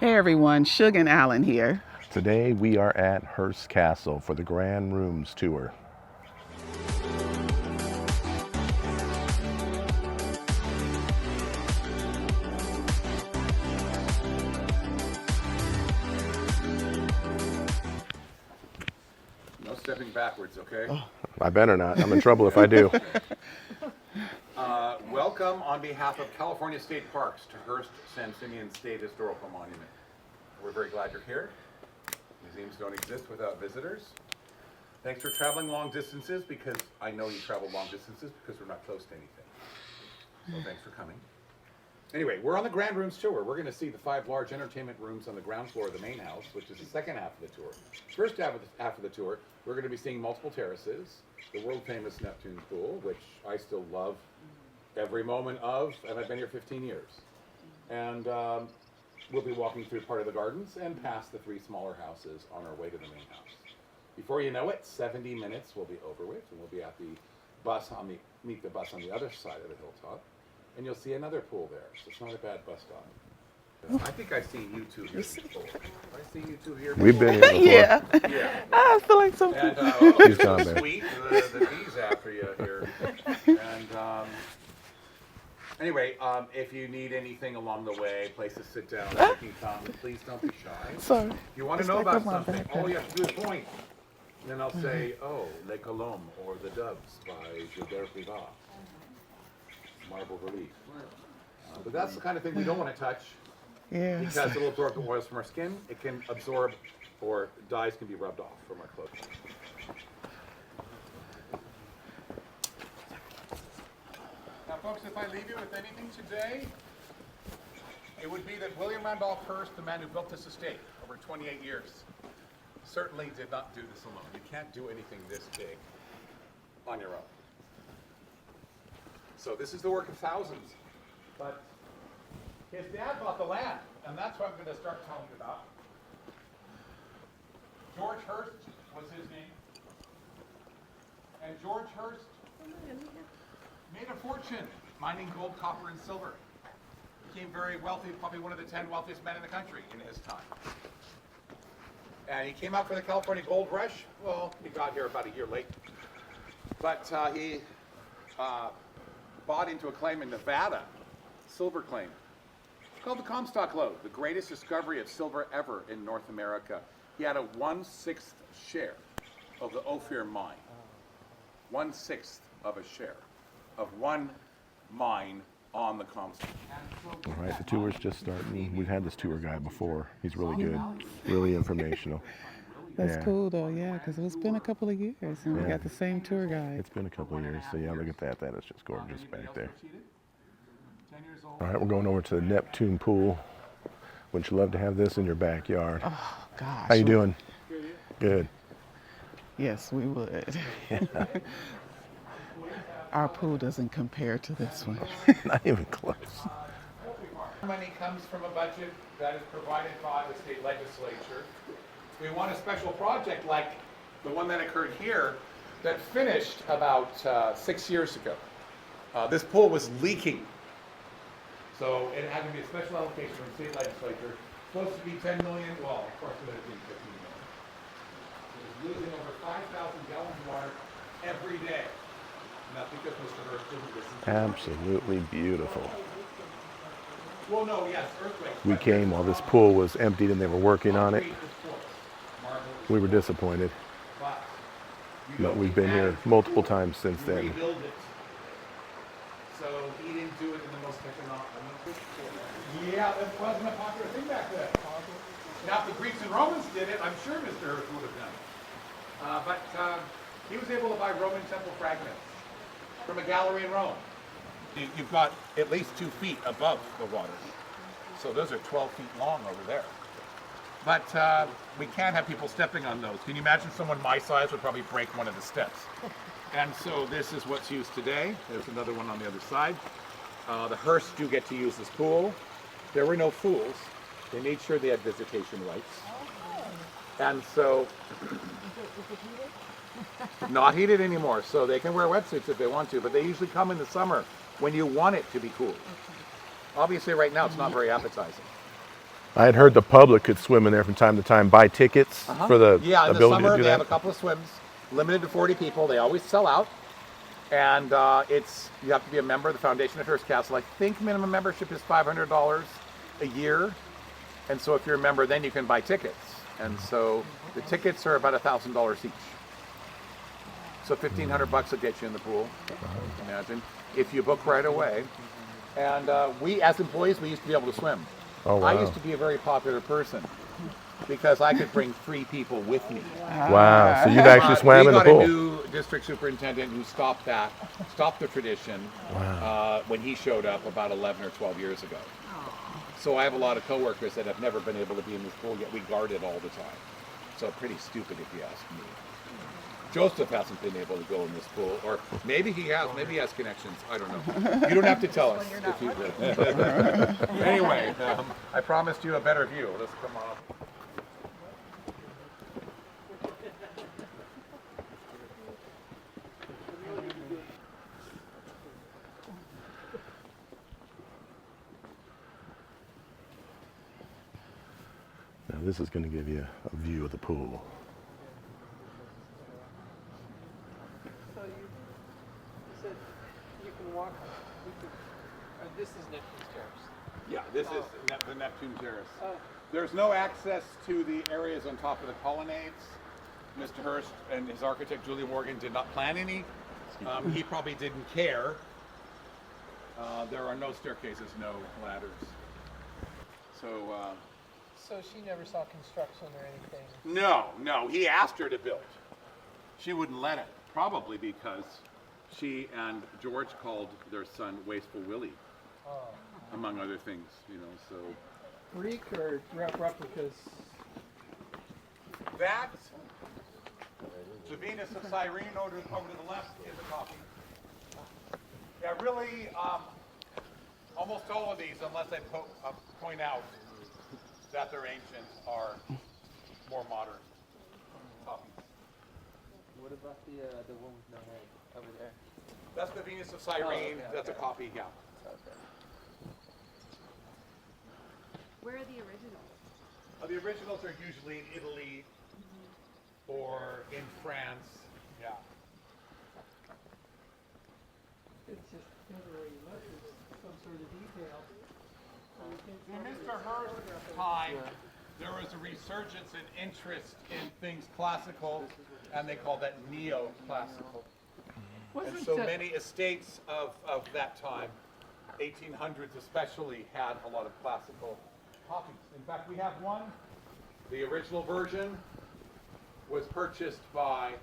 Hey everyone, Suge and Allen here. Today we are at Hearst Castle for the Grand Rooms tour. No stepping backwards, okay? I better not. I'm in trouble if I do. Welcome on behalf of California State Parks to Hearst San Simeon State Historical Monument. We're very glad you're here. Museums don't exist without visitors. Thanks for traveling long distances, because I know you travel long distances because we're not close to anything. So thanks for coming. Anyway, we're on the Grand Rooms tour. We're going to see the 5 large entertainment rooms on the ground floor of the main house, which is the second half of the tour. First half of the tour, we're going to be seeing multiple terraces, the world-famous Neptune Pool, which I still love every moment of, and I've been here 15 years. And we'll be walking through part of the gardens and past the 3 smaller houses on our way to the main house. Before you know it, 70 minutes will be over with, and we'll be at the bus meet the bus on the other side of the hilltop. And you'll see another pool there, so it's not a bad bus stop. I think I've seen you two here before. Have I seen you two here before? We've been here before. Yeah. Yeah. I feel like so. And He's so gone there. sweet, the bees after you here. And anyway, if you need anything along the way, place to sit down, you can come. Please don't be shy. Sorry. If you want to know about something, all you have to do is point. And then I'll say, oh, Les Colombes, or The Doves by Gilbert Rivard. Marble relief. But that's the kind of thing we don't want to touch, Yeah. because it'll absorb the oils from our skin. It can absorb, or dyes can be rubbed off from our clothes. Now, folks, if I leave you with anything today, it would be that William Randolph Hearst, the man who built this estate over 28 years, certainly did not do this alone. You can't do anything this big on your own. So this is the work of thousands. But his dad bought the land, and that's what I'm going to start telling you about. George Hearst was his name. And George Hearst made a fortune mining gold, copper, and silver. Became very wealthy, probably one of the 10 wealthiest men in the country in his time. And he came out for the California gold rush. Well, he got here about a year late. But he bought into a claim in Nevada, silver claim. It's called the Comstock Lode, the greatest discovery of silver ever in North America. He had a 1/6 share of the Ophir mine. 1/6 of a share of one mine on the Comstock. All right, the tour's just starting. We've had this tour guide before. He's really good, really informational. That's Yeah. cool though, yeah, because it's been a couple of years and we Yeah. got the same tour guide. It's been a couple of years, so yeah, look at that. That is just gorgeous back there. All right, we're going over to the Neptune Pool. Wouldn't you love to have this in your backyard? Oh gosh. How you doing? Good. Yes, we would. Our pool doesn't compare to this one. Not even close. Money comes from a budget that is provided by the state legislature. We want a special project like the one that occurred here that finished about 6 years ago. This pool was leaking. So it had to be a special allocation from the state legislature. Supposed to be 10 million, well, of course it would have been 15 million. It was losing over 5,000 gallons of water every day. And that's because Mr. Hearst didn't listen to Absolutely beautiful. Well, no, yes, earthquakes. We came while this pool was emptied and they were working on it. We were disappointed, but we've been here multiple times since then. Rebuild it. So he didn't do it in the most economical. Yeah, that wasn't a popular thing back then. Now, if the Greeks and Romans did it, I'm sure Mr. Hearst would have done it. But he was able to buy Roman temple fragments from a gallery in Rome. You've got at least 2 feet above the water. So those are 12 feet long over there. But we can't have people stepping on those. Can you imagine someone my size would probably break one of the steps? And so this is what's used today. There's another one on the other side. The Hearsts do get to use this pool. There were no fools. They made sure they had visitation rights. And so, not heated anymore, so they can wear wetsuits if they want to, but they usually come in the summer when you want it to be cool. Obviously right now it's not very appetizing. I had heard the public could swim in there from time to time, buy tickets for the Yeah, in the ability summer to do they have that. a couple of swims, limited to 40 people. They always sell out, and you have to be a member of the Foundation of Hearst Castle. I think minimum membership is $500 a year, and so if you're a member, then you can buy tickets. And so the tickets are about $1,000 each. So $1,500 will get you in the pool. Imagine if you book right away. And we, as employees, we used to be able to swim. Oh, wow. I used to be a very popular person because I could bring 3 people with me. Wow. So you've actually swam in the We pool. got a new district superintendent who stopped the tradition when he showed up about 11 or 12 years ago. So I have a lot of coworkers that have never been able to be in this pool, yet we guard it all the time. So pretty stupid if you ask me. Joseph hasn't been able to go in this pool, or maybe he has. Maybe he has connections. I don't know. You don't have to tell us if you did. Anyway, I promised you a better view. Let's come on. Now this is going to give you a view of the pool. So you said you can walk, this is Neptune's Terrace. Yeah, this is the Neptune Terrace. There's no access to the areas on top of the colonnades. Mr. Hearst and his architect, Julie Morgan, did not plan any. He probably didn't care. There are no staircases, no ladders. So she never saw construction or anything. No, he asked her to build. She wouldn't let it, probably because she and George called their son Wasteful Willie, among other things, so. Greek or replicas? That, the Venus of Cyrene over to the left is a copy. Yeah, really, almost all of these, unless I point out that they're ancient, are more modern copies. What about the one with no head over there? That's the Venus of Cyrene. That's a copy, yeah. Okay. Where are the originals? The originals are usually in Italy or in France. Yeah. It's just never really much. It's some sort of detail. In Mr. Hearst's time, there was a resurgence in interest in things classical, and they call that neoclassical. And so many estates of that time, 1800s especially, had a lot of classical copies. In fact, we have one. The original version was purchased by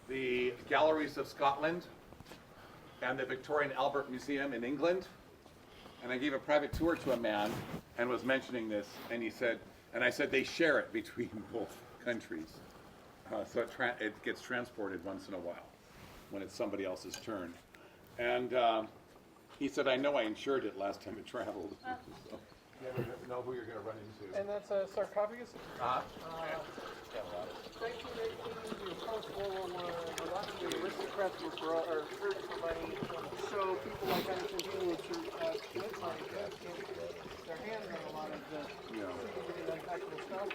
the Galleries of Scotland and the Victoria and Albert Museum in England. And I gave a private tour to a man and was mentioning this, and he said, and I said they share it between both countries. So it gets transported once in a while when it's somebody else's turn. And he said, I know I insured it last time it traveled. So, you never know who you're going to run into. And that's a sarcophagus? 1918, the Post-World War I, a lot of the aristocrats were searching for money. So people like Hearst would commit money get their hands on a lot of the untouchable stuff.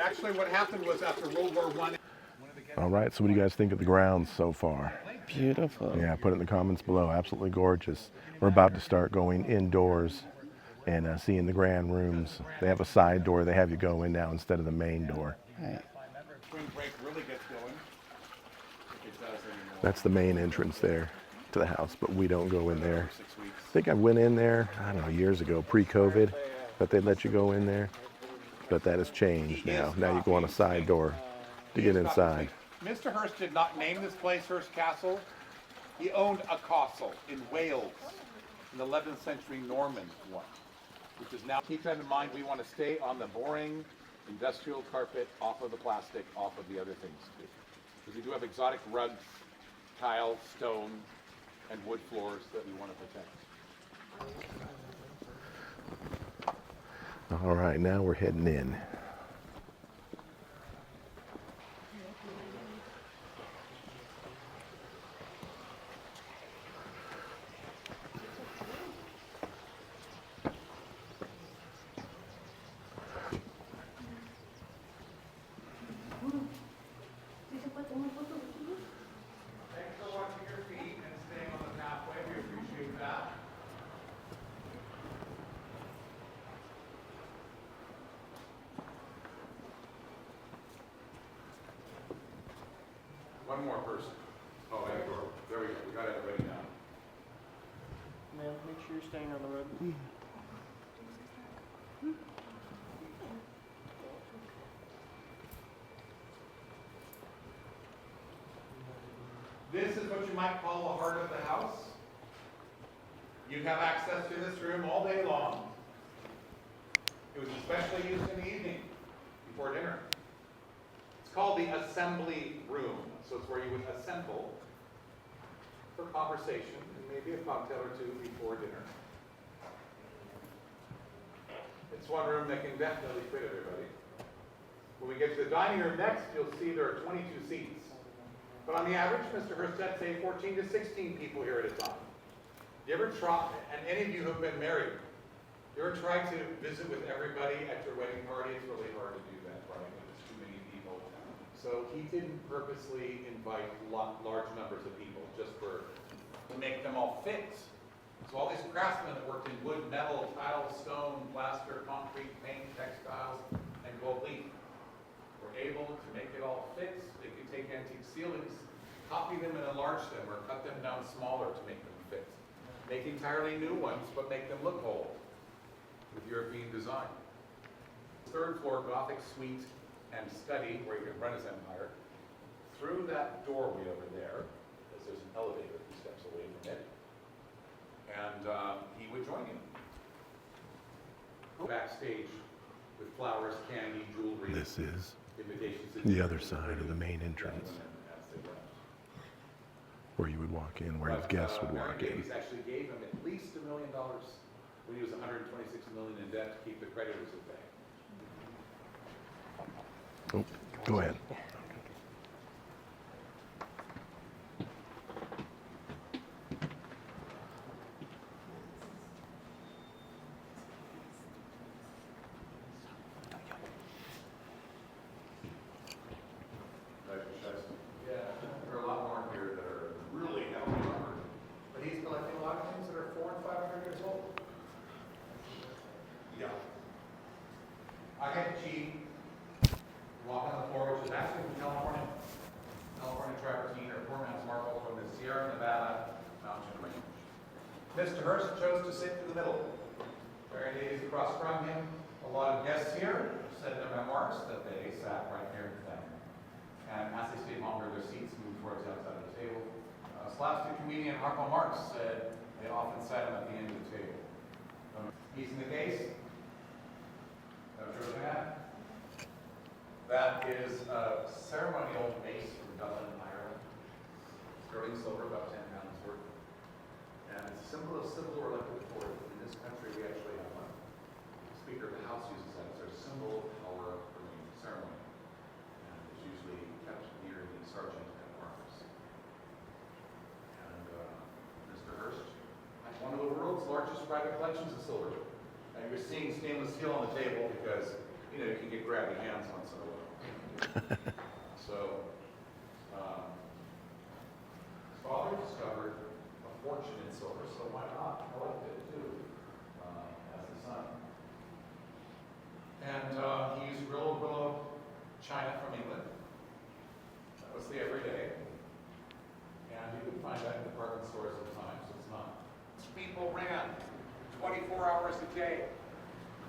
Actually, what happened was after World War I. All right, so what do you guys think of the grounds so far? Beautiful. Yeah, put it in the comments below. Absolutely gorgeous. We're about to start going indoors and seeing the grand rooms. They have a side door they have you go in now instead of the main door. Right. Spring break really gets going. It does anymore. That's the main entrance there to the house, but we don't go in there. 6 weeks. I think I went in there, I don't know, years ago, pre-COVID, but they let you go in there. But that has changed now. Now you go on a side door to get inside. Mr. Hearst did not name this place Hearst Castle. He owned a castle in Wales, an 11th century Norman one, which is now, keep that in mind, we want to stay on the boring industrial carpet, off of the plastic, off of the other things too. Because we do have exotic rugs, tile, stone, and wood floors that we want to protect. All right, now we're heading in. One more person. Oh, that door. There we go. We got everybody down. Ma'am, make sure you're staying on the road. This is what you might call the heart of the house. You have access to this room all day long. It was especially used in the evening before dinner. It's called the assembly room. So it's where you would assemble for conversation and maybe a cocktail or two before dinner. It's one room that can definitely fit everybody. When we get to the dining room next, you'll see there are 22 seats. But on the average, Mr. Hearst had, say, 14 to 16 people here at a time. You ever try, and any of you who have been married, you ever tried to visit with everybody at your wedding party? It's really hard to do that, right? When there's too many people. So he didn't purposely invite large numbers of people just to make them all fit. So all these craftsmen that worked in wood, metal, tile, stone, plaster, concrete, paint, textiles, and gold leaf were able to make it all fit. They could take antique ceilings, copy them and enlarge them, or cut them down smaller to make them fit. Make entirely new ones, but make them look old with European design. Third floor Gothic suite and study where you can run his empire. Through that doorway over there, as there's an elevator a few steps away from it, and he would join you. Backstage with flowers, candy, jewelry. This is Invitations to the other side of the main entrance, as they left. where you would walk in, where his guests would walk in. Davies actually gave him at least $1 million when he was $126 million in debt to keep the creditors at bay. Oh, go ahead. Yeah, there are a lot more here that are really heavily armored. But he's collecting a lot of things that are 400 and 500 years old. Yeah. I had cheap walk on the floor, which is actually from California travertine or poor man's marble from the Sierra Nevada mountain range. Mr. Hearst chose to sit in the middle. Very ladies across from him. A lot of guests here said in their memoirs that they sat right here with them. And as they stayed longer, their seats moved towards the outside of the table. Slapstick comedian Harpo Marx said they often sat him at the end of the table. He's in the case. That is a ceremonial vase from Dublin, Ireland. Sterling silver, about 10 pounds worth. And it's a symbol of civil or elected authority. In this country, we actually have one. The Speaker of the House uses that as our symbol of power during ceremony. And it's usually kept near the sergeant at arms. And Mr. Hearst has one of the world's largest private collections of silver. And you're seeing stainless steel on the table because, you know, you can get grabby hands once in a while. So, his father discovered a fortune in silver, so why not collect it too, as the son. And he used willow china from England. That was the everyday. And you could find that in department stores at times, so it's not. People ran 24 hours a day.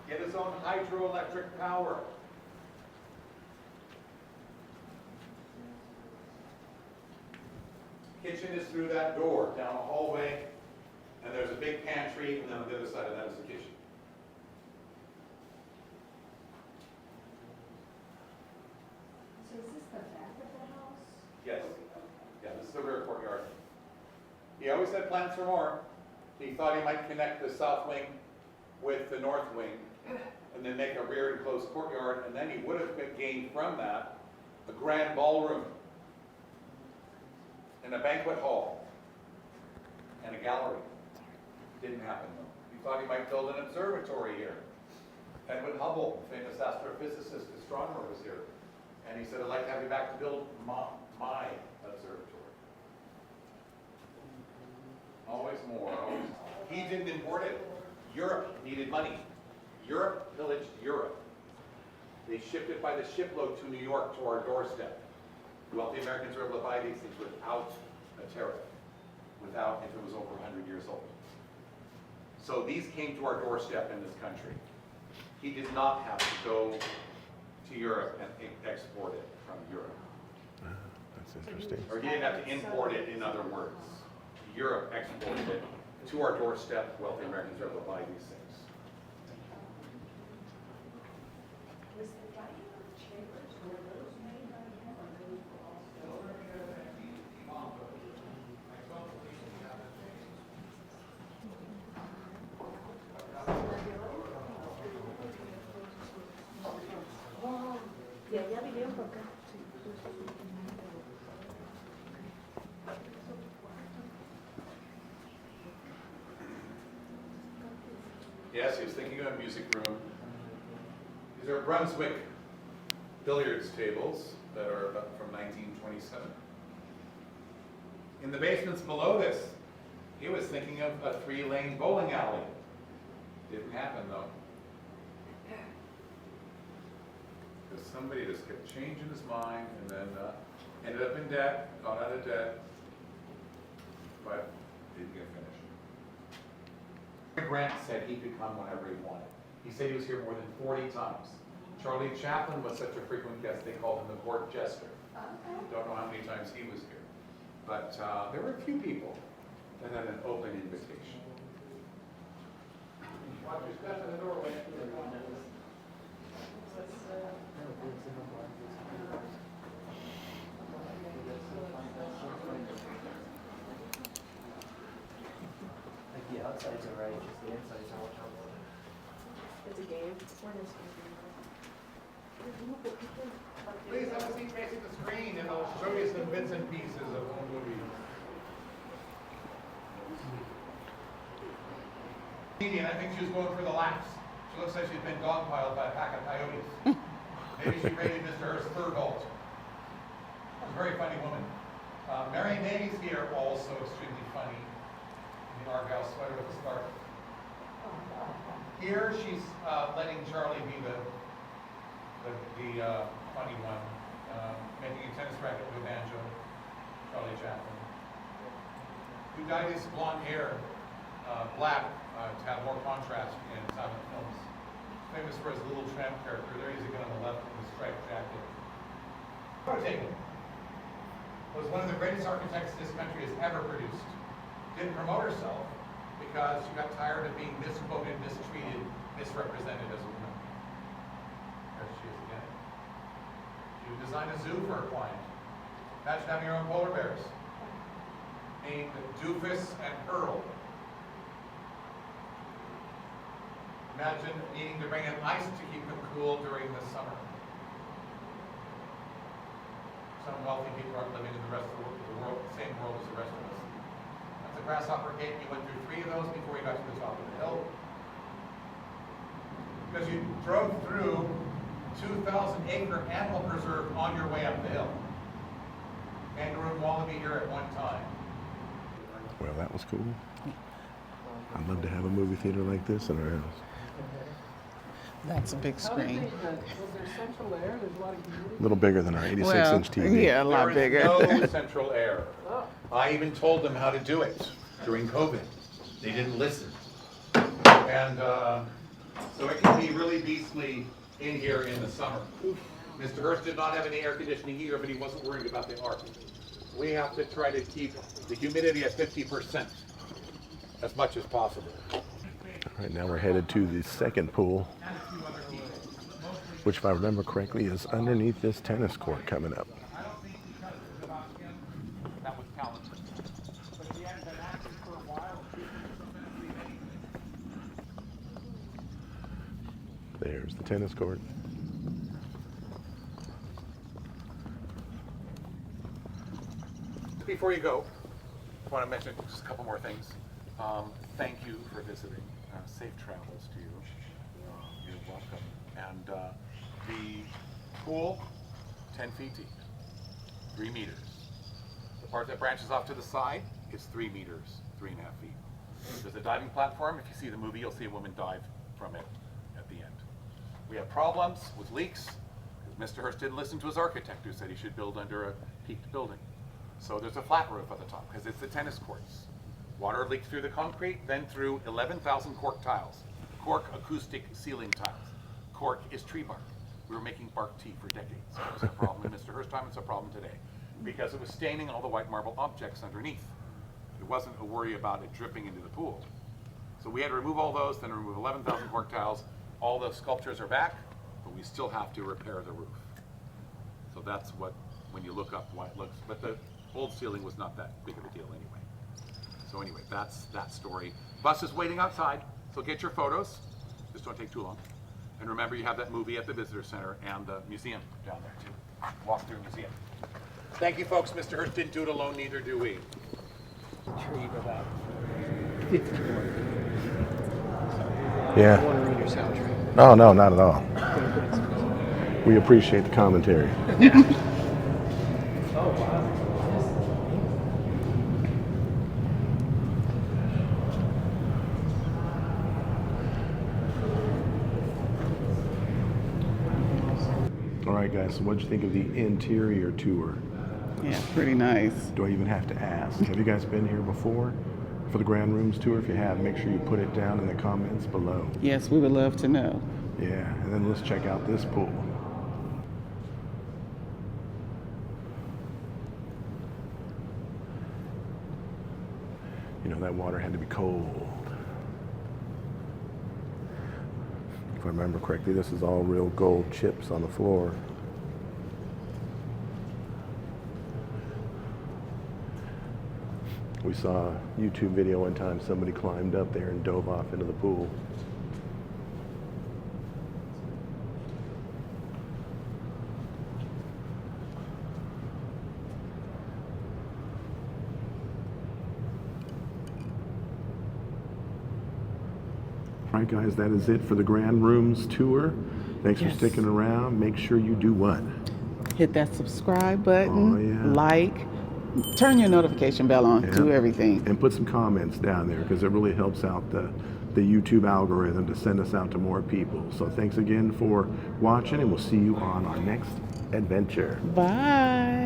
Get his own hydroelectric power. Kitchen is through that door, down a hallway, and there's a big pantry, and then on the other side of that is the kitchen. So is this the back of the house? Yes. Yeah, this is the rear courtyard. He always had plans for more. He thought he might connect the south wing with the north wing, and then make a rear enclosed courtyard, and then he would have gained from that a grand ballroom, and a banquet hall, and a gallery. Didn't happen though. He thought he might build an observatory here. Edwin Hubble, famous astrophysicist, astronomer, was here. And he said, I'd like to have you back to build my observatory. Always more, always. He didn't import it. Europe needed money. Europe pillaged Europe. They shipped it by the shipload to New York to our doorstep. Wealthy Americans were able to buy these things without a tariff, without if it was over 100 years old. So these came to our doorstep in this country. He did not have to go to Europe and export it from Europe. That's interesting. Or he didn't have to import it, in other words. Europe exported it to our doorstep. Wealthy Americans were able to buy these things. Was the diamond chambers, were those made by him or those were also? Y allá vinieron por acá. Yes, he was thinking of a music room. These are Brunswick billiards tables that are from 1927. In the basements below this, he was thinking of a 3-lane bowling alley. Didn't happen though. Because somebody just kept changing his mind and then ended up in debt, got out of debt, but didn't get finished. Grant said he could come whenever he wanted. He said he was here more than 40 times. Charlie Chaplin was such a frequent guest, they called him the court jester. Don't know how many times he was here. But there were a few people that had an open invitation. Watch your step in the doorway. The outsides are right, just the insides are all trouble. It's a game. Please have a seat facing the screen and I'll show you some bits and pieces of the movie. I think she was going for the laughs. She looks like she's been dogpiled by a pack of coyotes. Maybe she raided Mr. Hearst's fur vault. She's a very funny woman. Mary May's here, also extremely funny. In the Argyle sweater with a scarf. Here she's letting Charlie be the funny one, making a tennis racket with a banjo, Charlie Chaplin. Who dyed his blonde hair black to have more contrast in silent films. Famous for his little tramp character. There he's again on the left in the striped jacket. Taken was one of the greatest architects this country has ever produced. Didn't promote herself because she got tired of being misquoted, mistreated, misrepresented as a woman. There she is again. She would design a zoo for her client. Imagine having your own polar bears. Named Doofus and Pearl. Imagine needing to bring in ice to keep them cool during the summer. Some wealthy people aren't living in the rest of the world, the same world as the rest of us. That's a grasshopper gate. You went through 3 of those before you got to the top of the hill. Because you drove through 2,000-acre animal preserve on your way up the hill. Kangaroo and wallaby here at one time. Well, that was cool. I'd love to have a movie theater like this in our house. That's a big screen. Was there central air? There's a lot of humidity. A little bigger than our 86-inch Well, TV. yeah, a lot There bigger. is no central air. I even told them how to do it during COVID. They didn't listen. And so it can be really beastly in here in the summer. Mr. Hearst did not have any air conditioning either, but he wasn't worried about the arc. We have to try to keep the humidity at 50% as much as possible. Right now we're headed to the second pool, which if I remember correctly is underneath this tennis court coming up. That was talented. But he hadn't been active for a while. There's the tennis court. Before you go, I want to mention just a couple more things. Thank you for visiting. Safe travels to you. You're welcome. And the pool, 10 feet deep, 3 meters. The part that branches off to the side is 3 meters, 3.5 feet. There's a diving platform. If you see the movie, you'll see a woman dive from it at the end. We have problems with leaks. Mr. Hearst didn't listen to his architect who said he should build under a peaked building. So there's a flat roof at the top because it's the tennis courts. Water leaked through the concrete, then through 11,000 cork tiles. Cork acoustic ceiling tiles. Cork is tree bark. We were making bark tea for decades. It was a problem in Mr. Hearst time, it's a problem today. Because it was staining all the white marble objects underneath. It wasn't a worry about it dripping into the pool. So we had to remove all those, then remove 11,000 cork tiles. All the sculptures are back, but we still have to repair the roof. So that's what, when you look up why it looks, but the old ceiling was not that big of a deal anyway. So anyway, that's that story. Bus is waiting outside, so get your photos. Just don't take too long. And remember, you have that movie at the visitor center and the museum down there too. Walk through the museum. Thank you, folks. Mr. Hearst didn't do it alone, neither do we. Tree of about 50 more. Yeah. One read your sound tree. No, no, not at all. We appreciate the commentary. Oh, wow. All right, guys, so what'd you think of the interior tour? Yeah, pretty nice. Do I even have to ask? Have you guys been here before for the Grand Rooms tour? If you have, make sure you put it down in the comments below. Yes, we would love to know. Yeah, and then let's check out this pool. You know, that water had to be cold. If I remember correctly, this is all real gold chips on the floor. We saw a YouTube video one time, somebody climbed up there and dove off into the pool. All right, guys, that is it for the Grand Rooms tour. Thanks for Yes. sticking around. Make sure you do what? Hit that subscribe button, Oh, yeah. like, turn your notification bell on, do Yeah. everything. And put some comments down there because it really helps out the YouTube algorithm to send us out to more people. So thanks again for watching, and we'll see you on our next adventure. Bye.